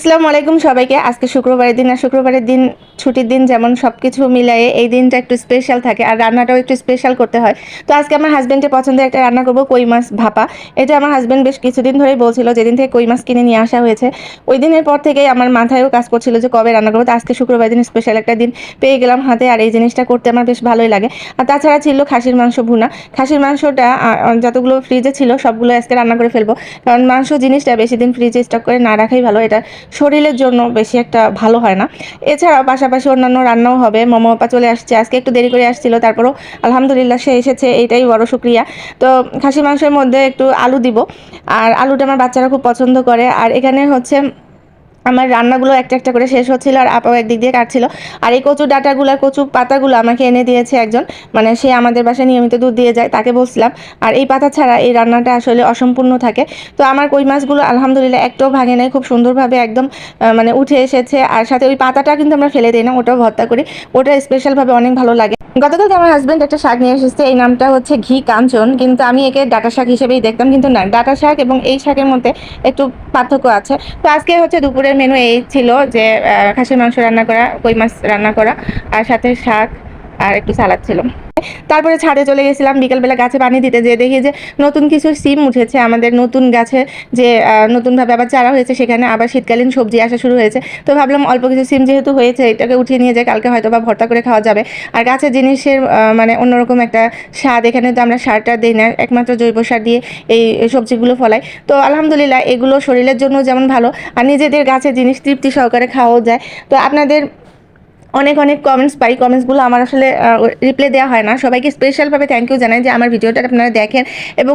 আসসালামু আলাইকুম সবাইকে। আজকে শুক্রবারের দিন, আর শুক্রবারের দিন ছুটির দিন, যেমন সবকিছু মিলায়ে এই দিনটা একটু স্পেশাল থাকে আর রান্নাটাও একটু স্পেশাল করতে হয়। তো আজকে আমার হাজবেন্ডের পছন্দের একটা রান্না করব, কই মাছ ভাপা। এটা আমার হাজবেন্ড বেশ কিছুদিন ধরেই বলছিল, যেদিন থেকে কই মাছ কিনে নিয়ে আসা হয়েছে ওই দিনের পর থেকেই আমার মাথায়ও কাজ করছিল যে কবে রান্না করবো। তো আজকে শুক্রবার দিন স্পেশাল একটা দিন পেয়ে গেলাম হাতে, আর এই জিনিসটা করতে আমার বেশ ভালোই লাগে। আর তাছাড়া ছিল খাসির মাংস ভুনা। খাসির মাংসটা যতগুলো ফ্রিজে ছিল সবগুলো আজকে রান্না করে ফেলবো, কারণ মাংস জিনিসটা বেশি দিন ফ্রিজে স্টক করে না রাখাই ভালো। এটা শরীরের জন্য বেশি একটা ভালো হয় না। এছাড়াও পাশাপাশি অন্যান্য রান্নাও হবে। মোমো আপা চলে আসছে, আজকে একটু দেরি করে আসছিল, তারপরও আলহামদুলিল্লাহ সে এসেছে, এইটাই বড় শুক্রিয়া। তো খাসি মাংসের মধ্যে একটু আলু দিব, আর আলুটা আমার বাচ্চারা খুব পছন্দ করে। আর এখানে হচ্ছে আমার রান্নাগুলো একটা একটা করে শেষ হচ্ছিল, আর আপাও একদিক দিয়ে কাটছিল। আর এই কচু ডাঁটাগুলো, কচু পাতাগুলো আমাকে এনে দিয়েছে একজন, মানে সে আমাদের বাসায় নিয়মিত দুধ দিয়ে যায়, তাকে বলছিলাম। আর এই পাতা ছাড়া এই রান্নাটা আসলে অসম্পূর্ণ থাকে। তো আমার কই মাছগুলো আলহামদুলিল্লাহ একটাও ভাঙে নাই, খুব সুন্দরভাবে একদম মানে উঠে এসেছে। আর সাথে ওই পাতাটা কিন্তু আমরা ফেলে দিই না, ওটাও ভর্তা করি। ওটা স্পেশালভাবে অনেক ভালো লাগে। গতকালকে আমার হাজবেন্ড একটা শাক নিয়ে এসেছে, এই নামটা হচ্ছে ঘি কাঞ্চন, কিন্তু আমি একে ডাঁটা শাক হিসেবেই দেখতাম, কিন্তু না, ডাঁটা শাক এবং এই শাকের মধ্যে একটু পার্থক্য আছে। তো আজকে হচ্ছে দুপুরের মেনু এই ছিল যে খাসির মাংস রান্না করা, কই মাছ রান্না করা, আর সাথে শাক আর একটু সালাদ ছিল। তারপরে ছাদে চলে গেছিলাম বিকেলবেলা গাছে পানি দিতে, যে দেখি যে নতুন কিছু সিম উঠেছে আমাদের নতুন গাছে, যে নতুনভাবে আবার চারা হয়েছে, সেখানে আবার শীতকালীন সবজি আসা শুরু হয়েছে। তো ভাবলাম অল্প কিছু সিম যেহেতু হয়েছে, এটাকে উঠিয়ে নিয়ে যাই, কালকে হয়তো বা ভর্তা করে খাওয়া যাবে। আর গাছের জিনিসের মানে অন্যরকম একটা স্বাদ। এখানে তো আমরা সারটা দিই না, একমাত্র জৈব সার দিয়ে এই সবজিগুলো ফলাই। তো আলহামদুলিল্লাহ এগুলো শরীরের জন্য যেমন ভালো, আর নিজেদের গাছের জিনিস তৃপ্তি সহকারে খাওয়াও যায়। তো আপনাদের অনেক অনেক কমেন্টস পাই, কমেন্টসগুলো আমার আসলে রিপ্লাই দেওয়া হয় না। সবাইকে স্পেশালভাবে থ্যাংক ইউ জানাই যে আমার ভিডিওটা আপনারা দেখেন এবং